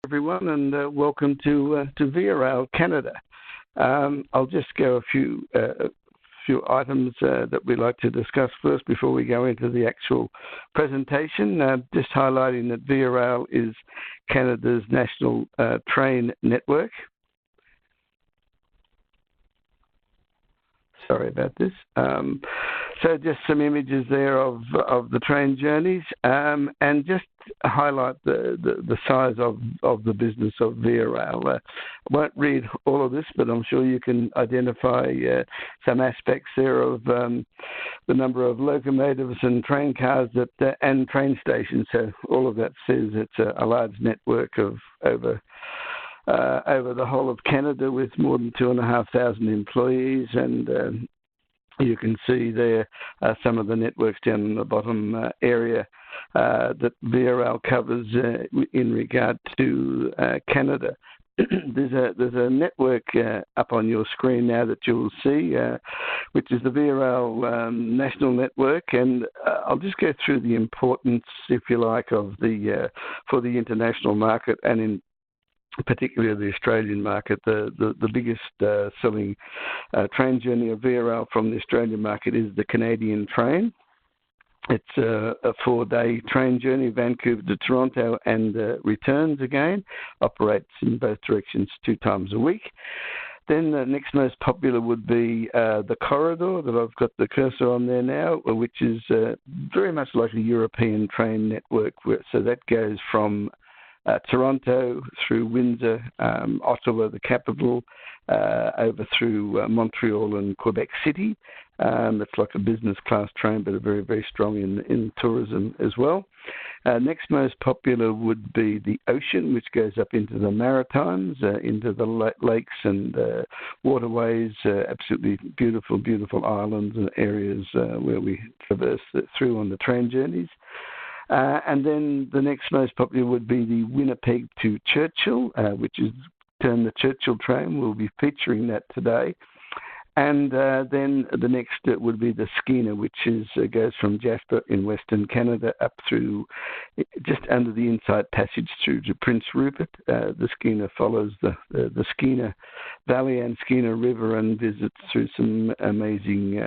everyone, and welcome to Via Rail Canada. I'll just go a few items that we'd like to discuss first before we go into the actual presentation. Just highlighting that Via Rail is Canada's national train network. Sorry about this. So just some images there of the train journeys, and just highlight the size of the business of Via Rail. I won't read all of this, but I'm sure you can identify some aspects there of the number of locomotives and train cars and train stations. So all of that says it's a large network of over the whole of Canada with more than 2,500 employees, and you can see there some of the networks down in the bottom area that Via Rail covers in regard to Canada. There's a network up on your screen now that you'll see, which is the Via Rail National Network, and I'll just go through the importance, if you like, of for the international market and in particularly the Australian market. The biggest selling train journey of Via Rail from the Australian market is the Canadian train. It's a 4-day train journey, Vancouver to Toronto, and returns again. Operates in both directions 2 times a week. Then the next most popular would be the Corridor that I've got the cursor on there now, which is very much like a European train network. So that goes from Toronto through Windsor, Ottawa, the capital, over through Montreal and Quebec City. It's like a business class train, but very, very strong in tourism as well. Next most popular would be the Ocean, which goes up into the Maritimes, into the lakes and waterways, absolutely beautiful, beautiful islands and areas where we traverse through on the train journeys. And then the next most popular would be the Winnipeg to Churchill, which is termed the Churchill train. We'll be featuring that today. And then the next would be the Skeena, which goes from Jasper in Western Canada up through just under the Inside Passage through to Prince Rupert. The Skeena follows the Skeena Valley and Skeena River and visits through some amazing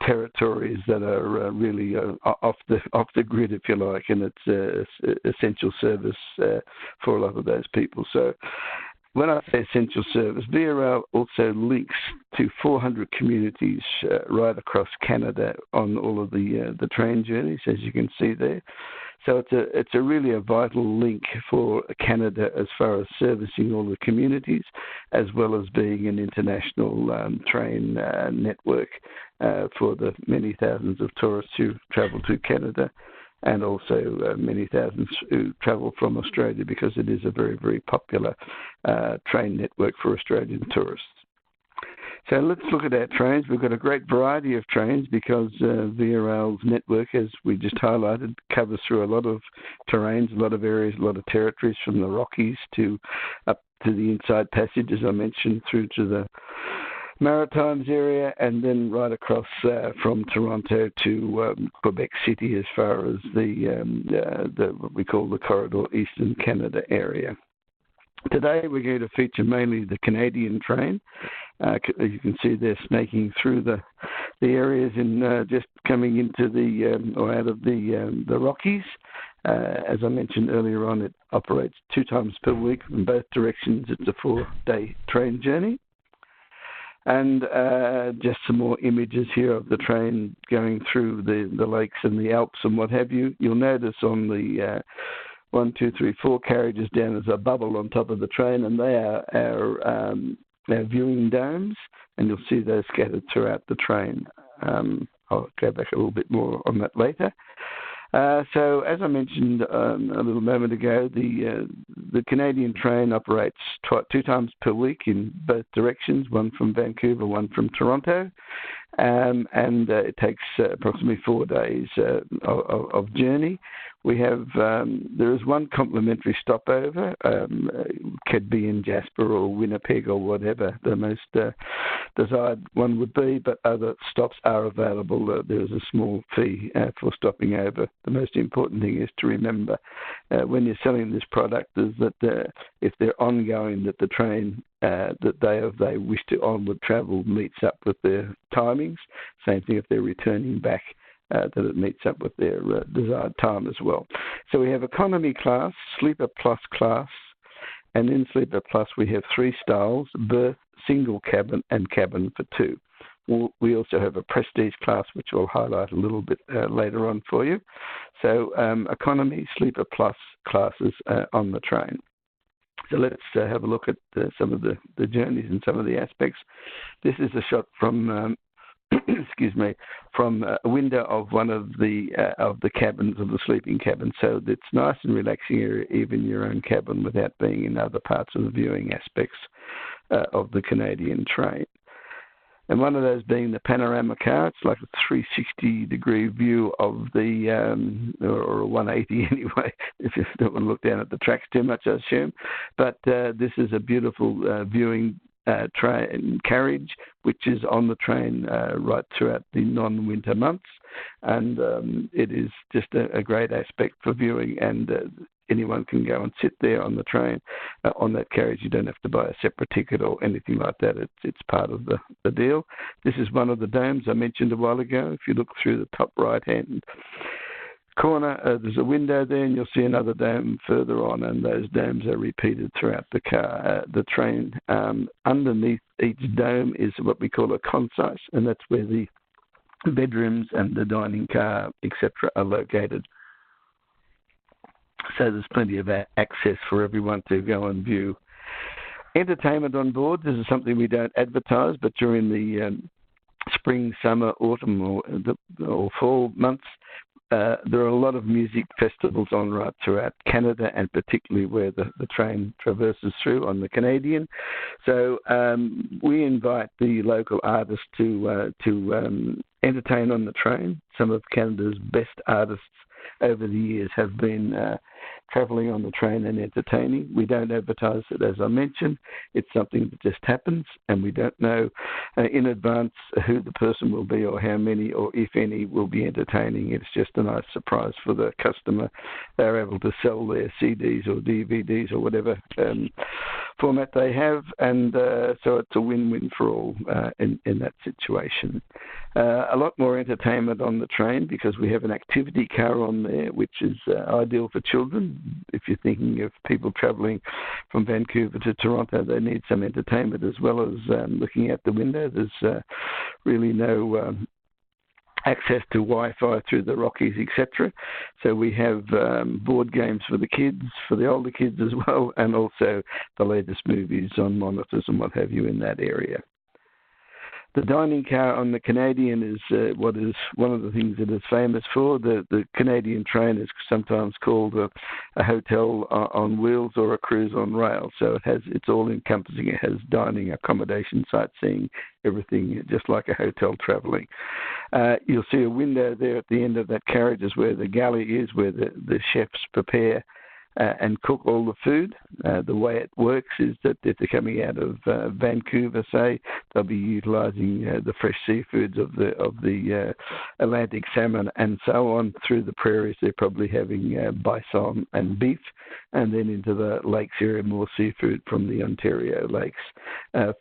territories that are really off the grid, if you like, and it's essential service for a lot of those people. So when I say essential service, Via Rail also links to 400 communities right across Canada on all of the train journeys, as you can see there. So it's really a vital link for Canada as far as servicing all the communities, as well as being an international train network for the many thousands of tourists who travel to Canada, and also many thousands who travel from Australia, because it is a very, very popular train network for Australian tourists. So let's look at our trains. We've got a great variety of trains because Via Rail's network, as we just highlighted, covers through a lot of terrains, a lot of areas, a lot of territories, from the Rockies to up to the Inside Passage, as I mentioned, through to the Maritimes area, and then right across from Toronto to Quebec City, as far as the what we call the Corridor Eastern Canada area. Today we're going to feature mainly the Canadian train. As you can see, they're snaking through the areas in just coming into or out of the Rockies. As I mentioned earlier on, it operates 2 times per week in both directions. It's a 4-day train journey. And just some more images here of the train going through the lakes and the Alps and what have you. You'll notice on the 1, 2, 3, 4 carriages down, there's a bubble on top of the train, and they are our viewing domes, and you'll see those scattered throughout the train. I'll go back a little bit more on that later. So, as I mentioned a little moment ago, the Canadian train operates 2 times per week in both directions, one from Vancouver, one from Toronto, and it takes approximately 4 days of journey. We have there is one complimentary stopover, could be in Jasper or Winnipeg or whatever the most desired one would be, but other stops are available. There is a small fee for stopping over. The most important thing is to remember when you're selling this product is that if they're ongoing, that the train that they wish to onward travel meets up with their timings. Same thing if they're returning back, that it meets up with their desired time as well. So we have economy class, sleeper plus class, and in sleeper plus we have 3 styles: berth, single cabin, and cabin for 2. We also have a prestige class, which we'll highlight a little bit later on for you. So economy, sleeper plus classes on the train. So let's have a look at some of the journeys and some of the aspects. This is a shot from, excuse me, from a window of one of the cabins, of the sleeping cabin. So it's nice and relaxing, even your own cabin, without being in other parts of the viewing aspects of the Canadian train. And one of those being the panorama car. It's like a 360-degree view of the, or a 180 anyway, if you don't want to look down at the tracks too much, I assume. But this is a beautiful viewing train carriage, which is on the train right throughout the non-winter months. And it is just a great aspect for viewing, and anyone can go and sit there on the train, on that carriage. You don't have to buy a separate ticket or anything like that. It's part of the deal. This is one of the domes I mentioned a while ago. If you look through the top right-hand corner, there's a window there, and you'll see another dome further on, and those domes are repeated throughout the train. Underneath each dome is what we call a concise, and that's where the bedrooms and the dining car, etc., are located. So there's plenty of access for everyone to go and view. Entertainment on board. This is something we don't advertise, but during the spring, summer, autumn, or fall months, there are a lot of music festivals on right throughout Canada, and particularly where the train traverses through on the Canadian. So we invite the local artists to entertain on the train. Some of Canada's best artists over the years have been travelling on the train and entertaining. We don't advertise it, as I mentioned. It's something that just happens, and we don't know in advance who the person will be or how many or if any will be entertaining. It's just a nice surprise for the customer. They're able to sell their CDs or DVDs or whatever format they have, and so it's a win-win for all in that situation. A lot more entertainment on the train because we have an activity car on there, which is ideal for children. If you're thinking of people travelling from Vancouver to Toronto, they need some entertainment as well as looking out the window. There's really no access to Wi-Fi through the Rockies, etc. So we have board games for the kids, for the older kids as well, and also the latest movies on monitors and what have you in that area. The dining car on the Canadian is what is one of the things it is famous for. The Canadian train is sometimes called a hotel on wheels or a cruise on rail. So it's all encompassing. It has dining, accommodation, sightseeing, everything, just like a hotel travelling. You'll see a window there at the end of that carriage is where the galley is, where the chefs prepare and cook all the food. The way it works is that if they're coming out of Vancouver, say, they'll be utilising the fresh seafoods of the Atlantic salmon and so on. Through the prairies, they're probably having bison and beef, and then into the lakes area, more seafood from the Ontario lakes.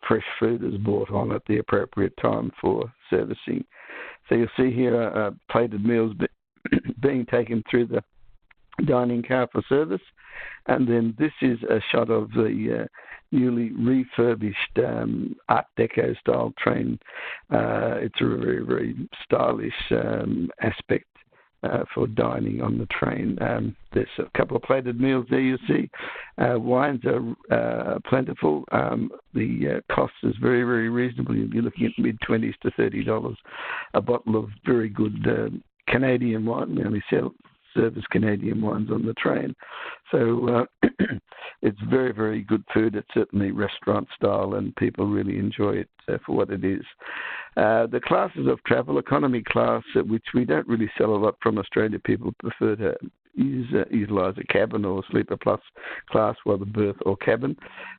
Fresh food is brought on at the appropriate time for servicing. So you'll see here plated meals being taken through the dining car for service, and then this is a shot of the newly refurbished Art Deco style train. It's a very, very stylish aspect for dining on the train. There's a couple of plated meals there, you see. Wines are plentiful. The cost is very, very reasonable. You're looking at mid-20s to $30 a bottle of very good Canadian wine. We only sell service Canadian wines on the train. So it's very, very good food. It's certainly restaurant style, and people really enjoy it for what it is. The classes of travel, economy class, which we don't really sell a lot from Australia. People prefer to utilise a cabin or sleeper plus class, whether berth or cabin,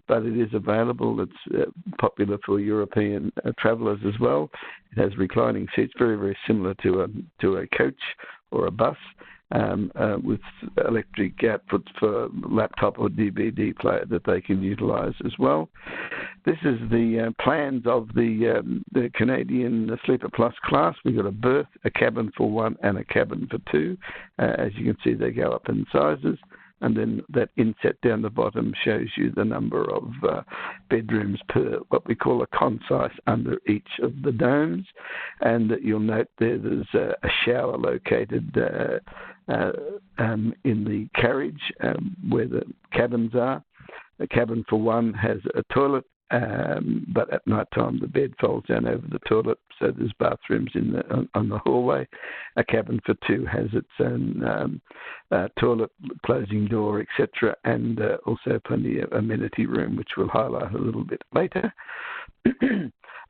but it is available. It's popular for European travellers as well. It has reclining seats, very, very similar to a coach or a bus. with electric outputs for laptop or DVD player that they can utilise as well. This is the plans of the Canadian Sleeper Plus class. We've got a berth, a cabin for one, and a cabin for two. As you can see, they go up in sizes. And then that inset down the bottom shows you the number of bedrooms per what we call a concise under each of the domes. And you'll note there's a shower located in the carriage where the cabins are. The cabin for one has a toilet, but at night time the bed folds down over the toilet, so there's bathrooms on the hallway. A cabin for two has its own toilet, closing door, etc., and also plenty of amenity room, which we'll highlight a little bit later.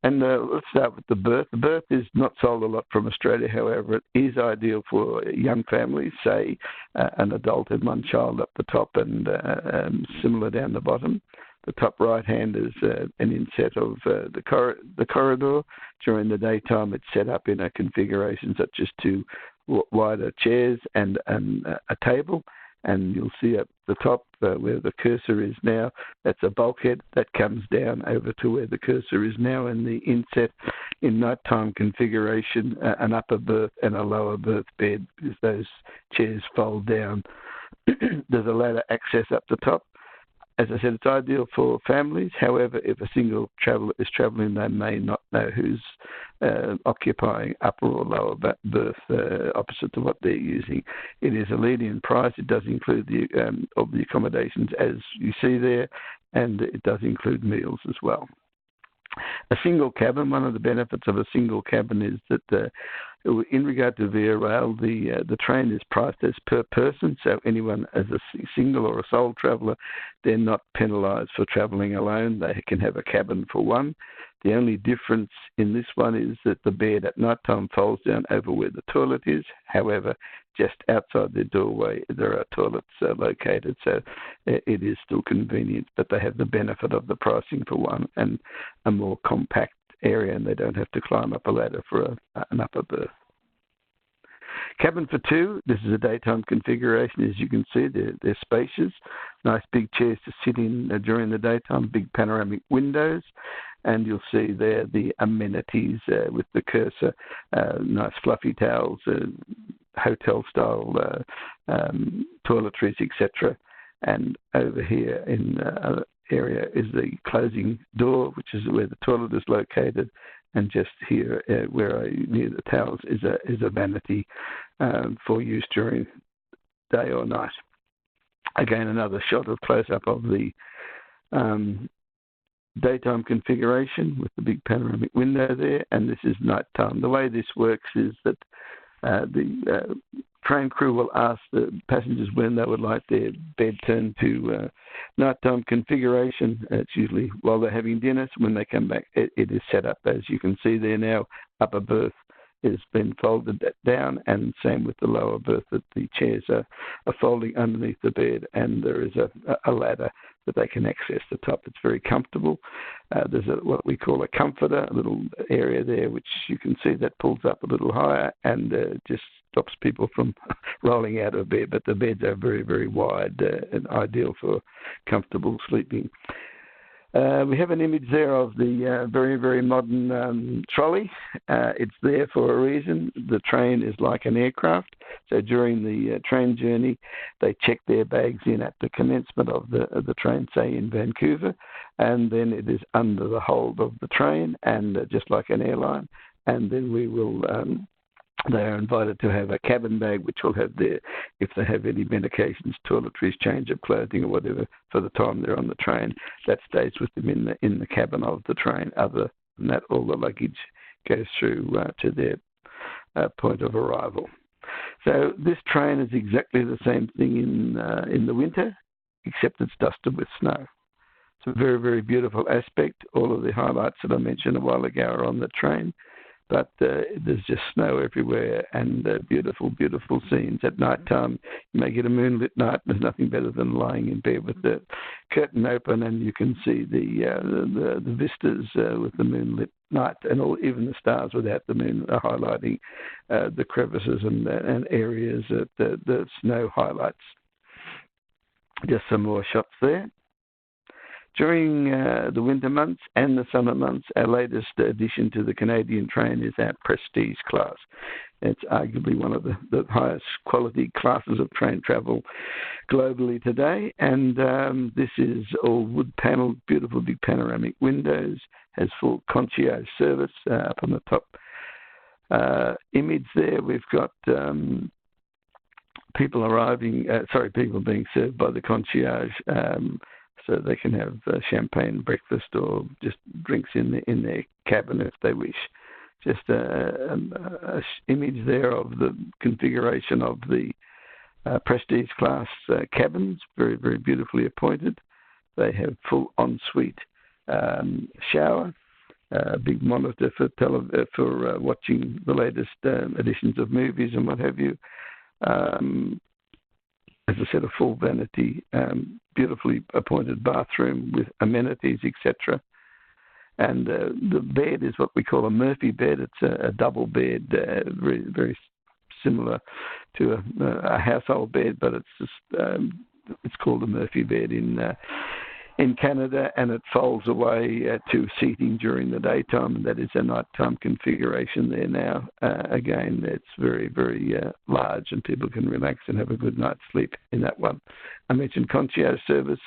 And let's start with the berth. The berth is not sold a lot from Australia, however, it is ideal for young families, say an adult and one child up the top and similar down the bottom. The top right hand is an inset of the corridor. During the daytime, it's set up in a configuration such as two wider chairs and a table. And you'll see at the top where the cursor is now, that's a bulkhead that comes down over to where the cursor is now in the inset. In nighttime configuration, an upper berth and a lower berth bed, because those chairs fold down. There's a ladder access up the top. As I said, it's ideal for families. However, if a single traveller is travelling, they may not know who's occupying upper or lower berth opposite to what they're using. It is a lead-in price. It does include of the accommodations as you see there, and it does include meals as well. A single cabin, one of the benefits of a single cabin is that in regard to Via Rail, the train is priced as per person, so anyone as a single or a sole traveller, they're not penalised for travelling alone. They can have a cabin for one. The only difference in this one is that the bed at night time folds down over where the toilet is. However, just outside the doorway, there are toilets located, so it is still convenient, but they have the benefit of the pricing for one and a more compact area, and they don't have to climb up a ladder for an upper berth. Cabin for two, this is a daytime configuration. As you can see, they're spacious. Nice big chairs to sit in during the daytime, big panoramic windows. And you'll see there the amenities with the cursor, nice fluffy towels, hotel-style toiletries, etc. And over here in area is the closing door, which is where the toilet is located. And just here, near the towels, is a vanity for use during day or night. Again, another shot of close-up of the daytime configuration with the big panoramic window there, and this is nighttime. The way this works is that the train crew will ask the passengers when they would like their bed turned to nighttime configuration. It's usually while they're having dinner. So when they come back, it is set up as you can see there now. Upper berth has been folded down, and same with the lower berth, that the chairs are folding underneath the bed, and there is a ladder that they can access the top. It's very comfortable. There's what we call a comforter, a little area there, which you can see that pulls up a little higher and just stops people from rolling out of bed. But the beds are very, very wide and ideal for comfortable sleeping. We have an image there of the very, very modern trolley. It's there for a reason. The train is like an aircraft. So during the train journey, they check their bags in at the commencement of the train, say in Vancouver, and then it is under the hold of the train, and just like an airline. And then we will... they are invited to have a cabin bag, which will have if they have any medications, toiletries, change of clothing or whatever for the time they're on the train, that stays with them in the cabin of the train. Other than that, all the luggage goes through to their point of arrival. So this train is exactly the same thing in the winter, except it's dusted with snow. It's a very, very beautiful aspect. All of the highlights that I mentioned a while ago are on the train. but there's just snow everywhere and beautiful, beautiful scenes. At night time, you may get a moonlit night. There's nothing better than lying in bed with the curtain open, and you can see the vistas with the moonlit night, and even the stars without the moon are highlighting the crevices and areas that the snow highlights. Just some more shots there. During the winter months and the summer months, our latest addition to the Canadian train is our Prestige class. It's arguably one of the highest quality classes of train travel globally today. And this is all wood-panelled, beautiful big panoramic windows, has full concierge service up on the top image there. We've got people being served by the concierge, so they can have champagne breakfast or just drinks in their cabin if they wish. Just an image there of the configuration of the Prestige class cabins, very, very beautifully appointed. They have full ensuite shower, big monitor for watching the latest editions of movies and what have you. As I said, a full vanity, beautifully appointed bathroom with amenities, etc. And the bed is what we call a Murphy bed. It's a double bed, very, very similar to a household bed, but it's just it's called a Murphy bed in Canada, and it folds away to seating during the daytime, and that is a nighttime configuration there now. Again, it's very, very large, and people can relax and have a good night's sleep in that one. I mentioned concierge service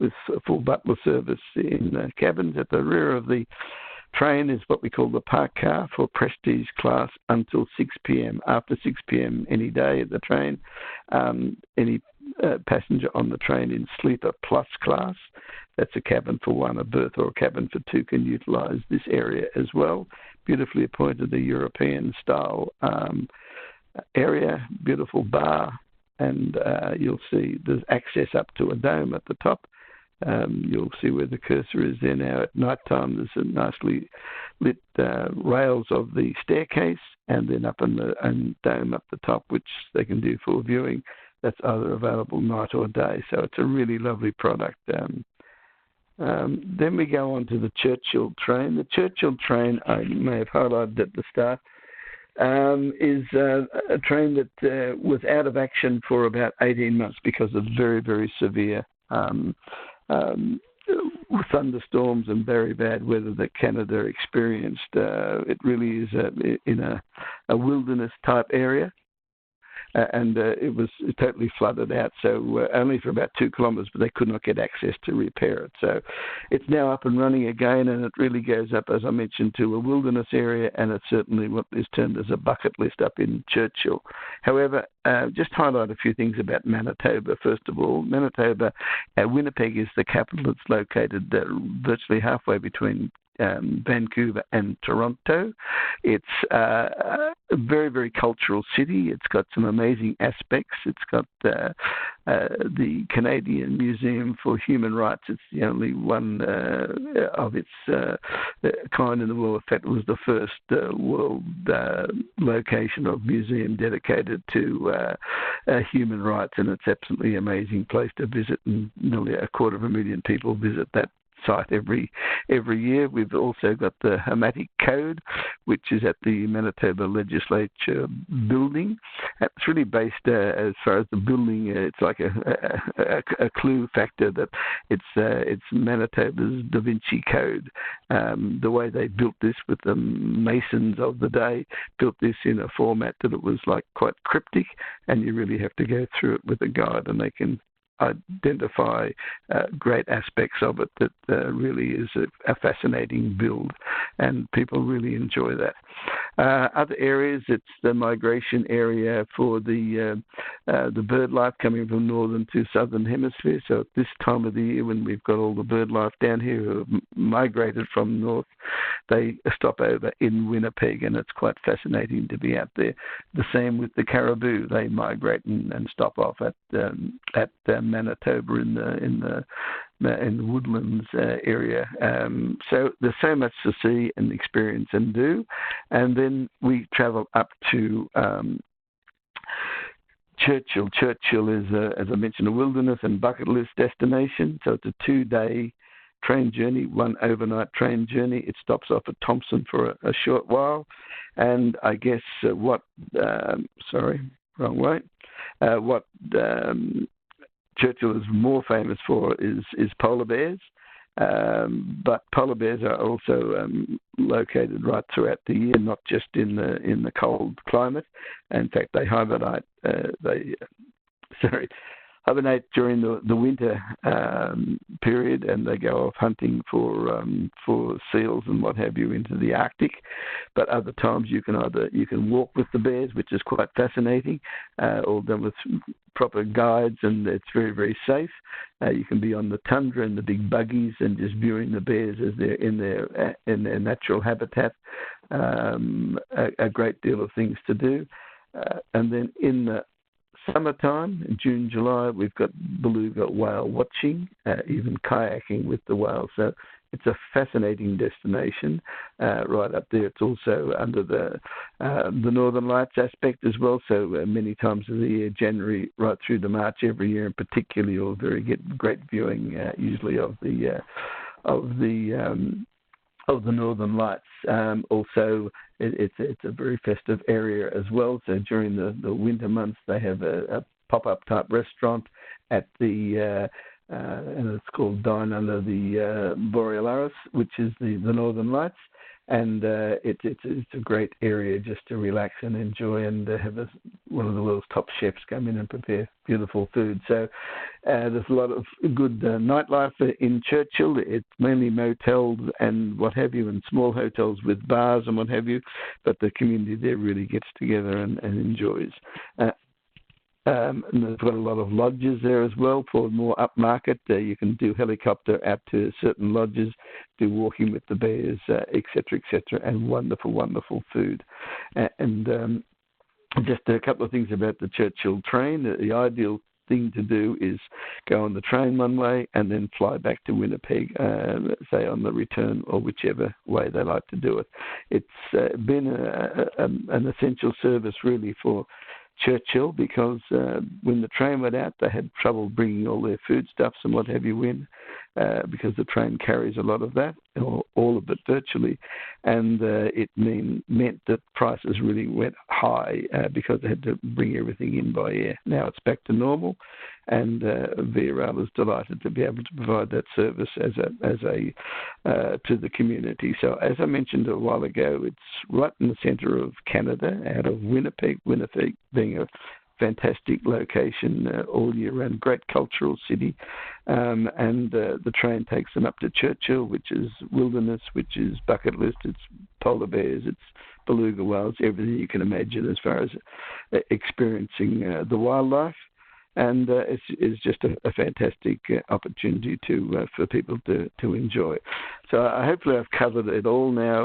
with full butler service in cabins. At the rear of the train is what we call the park car for Prestige class until 6 p.m. After 6 p.m. any day at the train, any passenger on the train in Sleeper Plus class, that's a cabin for one, a berth or a cabin for two, can utilise this area as well. Beautifully appointed, the European style area, beautiful bar, and you'll see there's access up to a dome at the top. You'll see where the cursor is there now. At night time, there's a nicely lit rails of the staircase, and then up in the dome up the top, which they can do full viewing. That's either available night or day, so it's a really lovely product. Then we go on to the Churchill train. The Churchill train, I may have highlighted at the start, is a train that was out of action for about 18 months because of very, very severe thunderstorms and very bad weather that Canada experienced. It really is in a wilderness type area. And it was totally flooded out, so only for about 2 kilometres, but they could not get access to repair it. So it's now up and running again, and it really goes up, as I mentioned, to a wilderness area, and it's certainly what is termed as a bucket list up in Churchill. However, just highlight a few things about Manitoba. First of all, Manitoba, Winnipeg is the capital. It's located virtually halfway between Vancouver and Toronto. It's a very, very cultural city. It's got some amazing aspects. It's got the Canadian Museum for Human Rights. It's the only one of its kind in the world. In fact, it was the first world location of museum dedicated to human rights, and it's absolutely amazing place to visit, and nearly 250,000 people visit that site every year. We've also got the Hermetic Code, which is at the Manitoba Legislature building. It's really based, as far as the building, it's like a clue factor that it's Manitoba's Da Vinci Code. The way they built this with the masons of the day, built this in a format that it was like quite cryptic, and you really have to go through it with a guide, and they can identify great aspects of it that really is a fascinating build, and people really enjoy that. Other areas, it's the migration area for the bird life coming from northern to southern hemisphere. So at this time of the year, when we've got all the bird life down here who have migrated from north, they stop over in Winnipeg, and it's quite fascinating to be out there. The same with the caribou; they migrate and stop off at Manitoba in in Woodlands area. So there's so much to see and experience and do. And then we travel up to Churchill. Churchill is, as I mentioned, a wilderness and bucket list destination. So it's a 2-day train journey, one overnight train journey. It stops off at Thompson for a short while. And I guess what Churchill is more famous for is polar bears. But polar bears are also located right throughout the year, not just in the cold climate. In fact, they hibernate. Hibernate during the winter period, and they go off hunting for seals and what have you into the Arctic. But other times you can walk with the bears, which is quite fascinating, all done with proper guides, and it's very, very safe. You can be on the tundra in the big buggies and just viewing the bears as they're in their natural habitat. A great deal of things to do, and then in the summertime, in June, July, we've got beluga whale watching, even kayaking with the whales. So it's a fascinating destination right up there. It's also under the Northern Lights aspect as well. So many times of the year, January right through to March every year, and particularly you'll get great viewing usually of the Northern Lights. Also, it's a very festive area as well. So during the winter months, they have a pop-up type restaurant at the and it's called Dine Under the Borealis, which is the Northern Lights. And it's a great area just to relax and enjoy, and have one of the world's top chefs come in and prepare beautiful food. So there's a lot of good nightlife in Churchill. It's mainly motels and what have you, and small hotels with bars and what have you, but the community there really gets together and enjoys. And there's got a lot of lodges there as well for more upmarket. You can do helicopter out to certain lodges, do walking with the bears, et cetera, and wonderful, wonderful food. And just a couple of things about the Churchill train. The ideal thing to do is go on the train one way and then fly back to Winnipeg, say on the return, or whichever way they like to do it. It's been an essential service really for Churchill, because when the train went out, they had trouble bringing all their foodstuffs and what have you in, because the train carries a lot of that, or all of it virtually, and it meant that prices really went high because they had to bring everything in by air. Now it's back to normal, and Via Rail is delighted to be able to provide that service as a to the community. So as I mentioned a while ago, it's right in the centre of Canada, out of Winnipeg. Winnipeg being a fantastic location all year round, great cultural city, and the train takes them up to Churchill, which is wilderness, which is bucket list, it's polar bears, it's beluga whales, everything you can imagine as far as experiencing the wildlife. And it's just a fantastic opportunity for people to enjoy. So hopefully I've covered it all now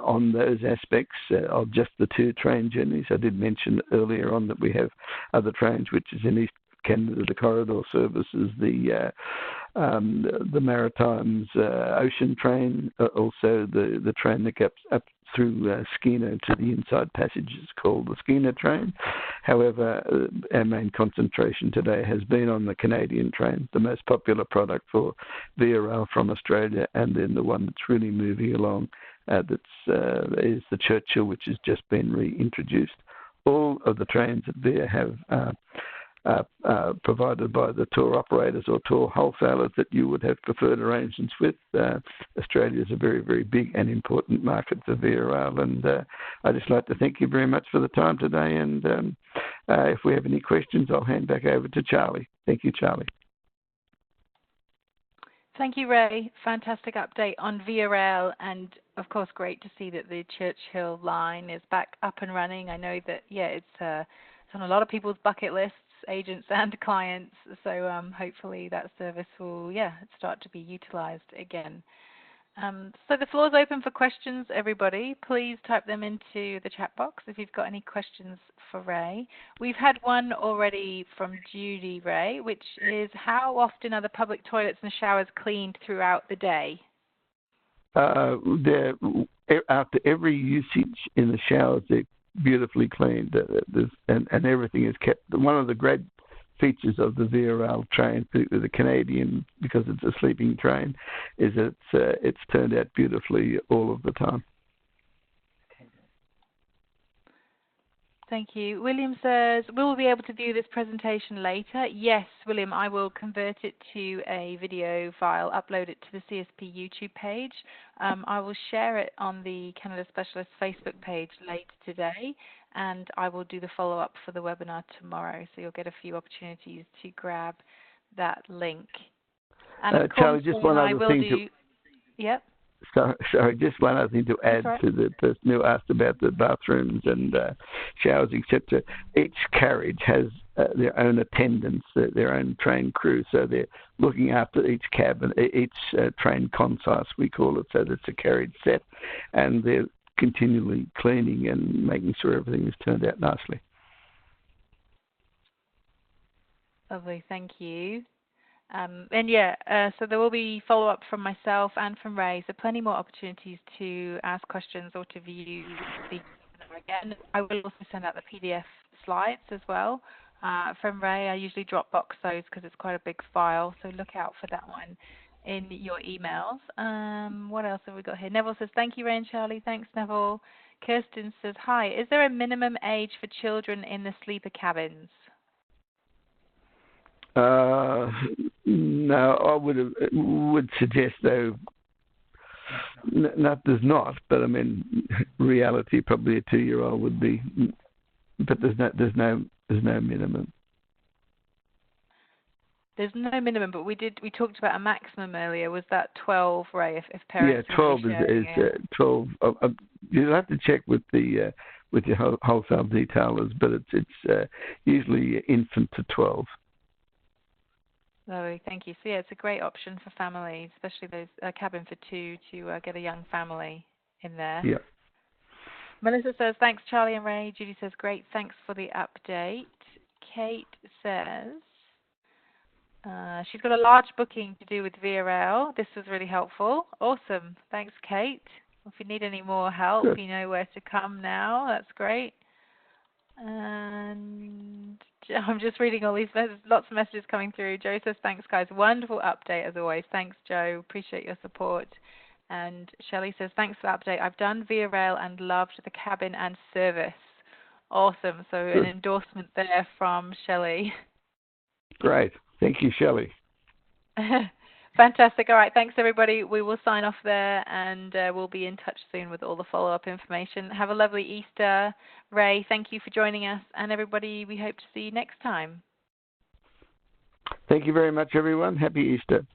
on those aspects of just the 2 train journeys. I did mention earlier on that we have other trains, which is in East Canada, the corridor services, the Maritimes ocean train, also the train that gets up through Skeena to the Inside Passage is called the Skeena train. However, our main concentration today has been on the Canadian train, the most popular product for Via Rail from Australia, and then the one that's really moving along is the Churchill, which has just been reintroduced. All of the trains that Via have provided by the tour operators or tour wholesalers that you would have preferred arrangements with. Australia is a very, very big and important market for Via Rail, and I'd just like to thank you very much for the time today, and if we have any questions, I'll hand back over to Charlie. Thank you, Charlie. Thank you, Ray. Fantastic update on Via Rail, and of course great to see that the Churchill line is back up and running. I know that, it's on a lot of people's bucket lists, agents and clients, so hopefully that service will start to be utilized again. So the floor is open for questions, everybody. Please type them into the chat box if you've got any questions for Ray. We've had one already from Judy, Ray, which is how often are the public toilets and showers cleaned throughout the day? After every usage in the showers, they're beautifully cleaned, and everything is kept. One of the great features of the VRL train, the Canadian, because it's a sleeping train, is that it's turned out beautifully all of the time. Thank you. William says, will we be able to view this presentation later? Yes, William, I will convert it to a video file, upload it to the CSP YouTube page. I will share it on the Canada Specialist Facebook page later today, and I will do the follow-up for the webinar tomorrow, so you'll get a few opportunities to grab that link. And of Charlie, course, just one other thing to... Yep. Sorry, just one other thing to add to the person who asked about the bathrooms and showers, etc. Each carriage has their own attendants, their own train crew, so they're looking after each cabin, each train consist, we call it, so that's a carriage set, and they're continually cleaning and making sure everything has turned out nicely. Lovely, thank you. So there will be follow-up from myself and from Ray, so plenty more opportunities to ask questions or to view the webinar again. I will also send out the PDF slides as well from Ray. I usually Dropbox those because it's quite a big file, so look out for that one in your emails. What else have we got here? Neville says, thank you, Ray and Charlie. Thanks, Neville. Kirsten says, hi, is there a minimum age for children in the sleeper cabins? No, I would suggest though. There's not, but I mean, reality probably a 2-year-old would be, but there's no minimum. There's no minimum, but we talked about a maximum earlier. Was that 12, Ray? If parents 12 is 12. You'll have to check with your wholesale detailers, but it's usually infant to 12. Lovely, thank you. So yeah, it's a great option for families, especially those cabin for 2 to get a young family in there. Yeah. Melissa says, thanks, Charlie and Ray. Judy says, great, thanks for the update. Kate says, she's got a large booking to do with VRL. This was really helpful. Awesome. Thanks, Kate. If you need any more help, Good. You know where to come now. That's great. And I'm just reading all these messages, lots of messages coming through. Joe says, thanks, guys. Wonderful update, as always. Thanks, Joe. Appreciate your support. And Shelley says, thanks for the update. I've done VRL and loved the cabin and service. Awesome. So Good. an endorsement there from Shelley. Great. Thank you, Shelley. Fantastic. All right. Thanks, everybody. We will sign off there, and we'll be in touch soon with all the follow-up information. Have a lovely Easter. Ray, thank you for joining us. And everybody, we hope to see you next time. Thank you very much, everyone. Happy Easter.